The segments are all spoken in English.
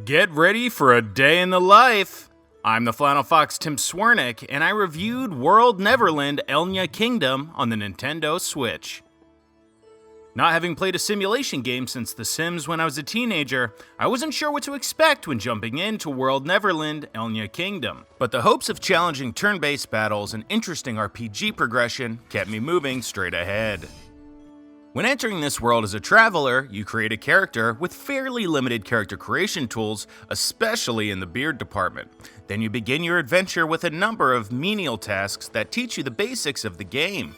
Get ready for a day in the life! I'm the TheFlannelFox Tim Swernick, and I reviewed WorldNeverland Elnea Kingdom on the Nintendo Switch. Not having played a simulation game since The Sims when I was a teenager, I wasn't sure what to expect when jumping into WorldNeverland Elnea Kingdom. But the hopes of challenging turn-based battles and interesting RPG progression kept me moving straight ahead. When entering this world as a traveler, you create a character with fairly limited character creation tools, especially in the beard department. Then you begin your adventure with a number of menial tasks that teach you the basics of the game.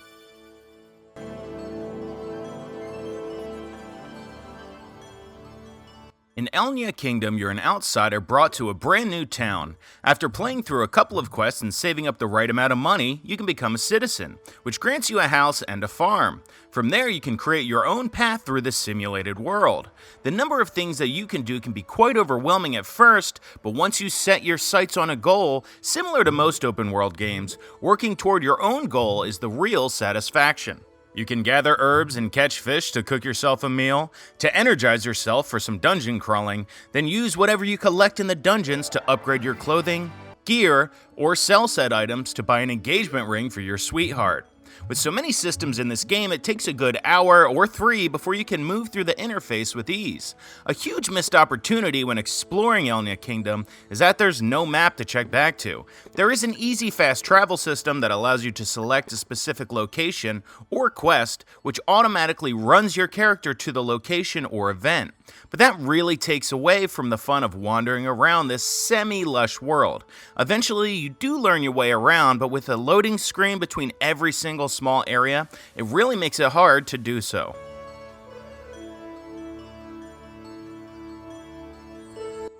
In Elnea Kingdom, you're an outsider brought to a brand new town. After playing through a couple of quests and saving up the right amount of money, you can become a citizen, which grants you a house and a farm. From there, you can create your own path through the simulated world. The number of things that you can do can be quite overwhelming at first, but once you set your sights on a goal, similar to most open world games, working toward your own goal is the real satisfaction. You can gather herbs and catch fish to cook yourself a meal, to energize yourself for some dungeon crawling, then use whatever you collect in the dungeons to upgrade your clothing, gear, or sell said items to buy an engagement ring for your sweetheart. With so many systems in this game, it takes a good hour or 3 before you can move through the interface with ease. A huge missed opportunity when exploring Elnea Kingdom is that there's no map to check back to. There is an easy fast travel system that allows you to select a specific location or quest, which automatically runs your character to the location or event. But that really takes away from the fun of wandering around this semi-lush world. Eventually, you do learn your way around, but with a loading screen between every single small area, it really makes it hard to do so.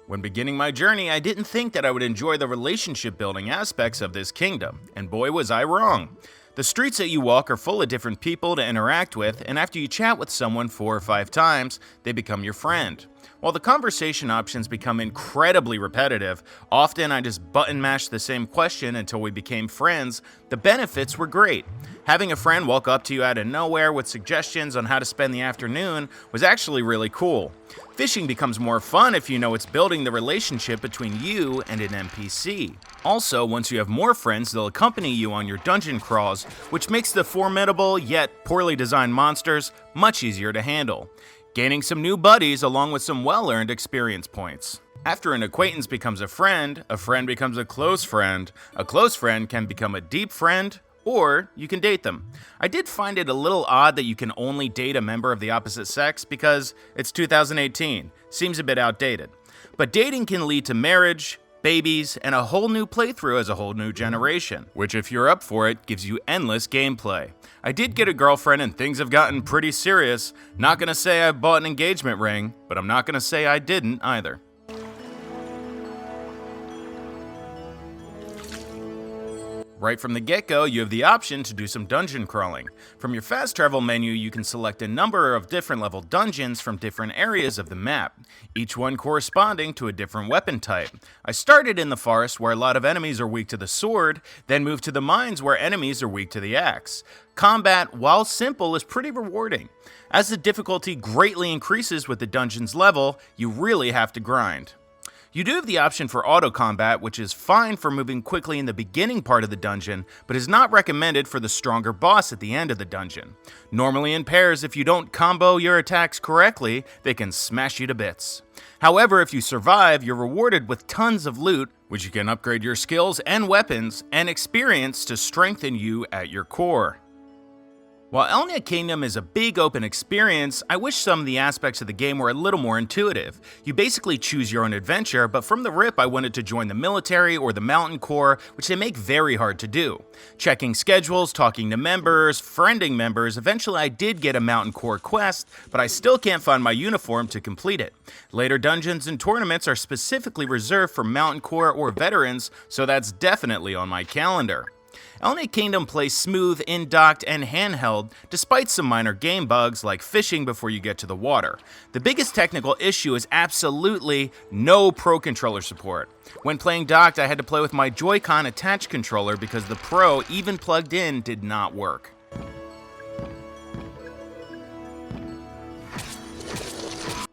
When beginning my journey, I didn't think that I would enjoy the relationship building aspects of this kingdom, and boy was I wrong. The streets that you walk are full of different people to interact with, and after you chat with someone 4 or 5 times, they become your friend. While the conversation options become incredibly repetitive, often I just button mashed the same question until we became friends, the benefits were great. Having a friend walk up to you out of nowhere with suggestions on how to spend the afternoon was actually really cool. Fishing becomes more fun if you know it's building the relationship between you and an NPC. Also, once you have more friends, they'll accompany you on your dungeon crawls, which makes the formidable yet poorly designed monsters much easier to handle. Gaining some new buddies along with some well-earned experience points. After an acquaintance becomes a friend becomes a close friend can become a deep friend, or you can date them. I did find it a little odd that you can only date a member of the opposite sex because it's 2018. Seems a bit outdated. But dating can lead to marriage, babies, and a whole new playthrough as a whole new generation, which if you're up for it, gives you endless gameplay. I did get a girlfriend and things have gotten pretty serious. Not gonna say I bought an engagement ring, but I'm not gonna say I didn't either. Right from the get-go, you have the option to do some dungeon crawling. From your fast travel menu, you can select a number of different level dungeons from different areas of the map, each one corresponding to a different weapon type. I started in the forest where a lot of enemies are weak to the sword, then moved to the mines where enemies are weak to the axe. Combat, while simple, is pretty rewarding. As the difficulty greatly increases with the dungeon's level, you really have to grind. You do have the option for auto combat, which is fine for moving quickly in the beginning part of the dungeon, but is not recommended for the stronger boss at the end of the dungeon. Normally in pairs, if you don't combo your attacks correctly, they can smash you to bits. However, if you survive, you're rewarded with tons of loot, which you can upgrade your skills and weapons and experience to strengthen you at your core. While Elnea Kingdom is a big open experience, I wish some of the aspects of the game were a little more intuitive. You basically choose your own adventure, but from the rip I wanted to join the military or the mountain corps, which they make very hard to do. Checking schedules, talking to members, friending members, eventually I did get a mountain corps quest, but I still can't find my uniform to complete it. Later dungeons and tournaments are specifically reserved for mountain corps or veterans, so that's definitely on my calendar. Elnea Kingdom plays smooth, in-docked, and handheld, despite some minor game bugs like fishing before you get to the water. The biggest technical issue is absolutely no Pro controller support. When playing docked, I had to play with my Joy-Con attached controller because the Pro, even plugged in, did not work.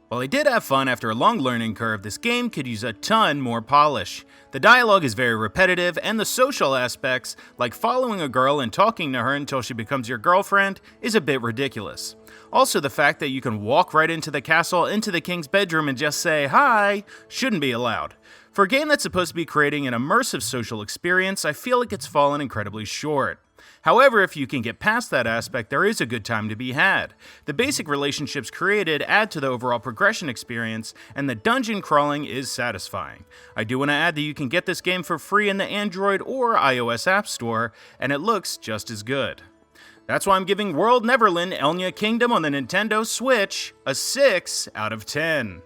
While I did have fun after a long learning curve, this game could use a ton more polish. The dialogue is very repetitive, and the social aspects, like following a girl and talking to her until she becomes your girlfriend, is a bit ridiculous. Also, the fact that you can walk right into the castle, into the king's bedroom and just say hi, shouldn't be allowed. For a game that's supposed to be creating an immersive social experience, I feel like it's fallen incredibly short. However, if you can get past that aspect, there is a good time to be had. The basic relationships created add to the overall progression experience, and the dungeon crawling is satisfying. I do want to add that you can get this game for free in the Android or iOS App Store, and it looks just as good. That's why I'm giving WorldNeverland Elnea Kingdom on the Nintendo Switch a 6 out of 10.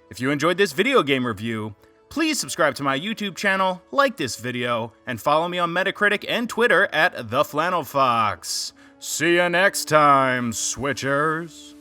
If you enjoyed this video game review, please subscribe to my YouTube channel, like this video, and follow me on Metacritic and Twitter at TheFlannelFox. See you next time, Switchers!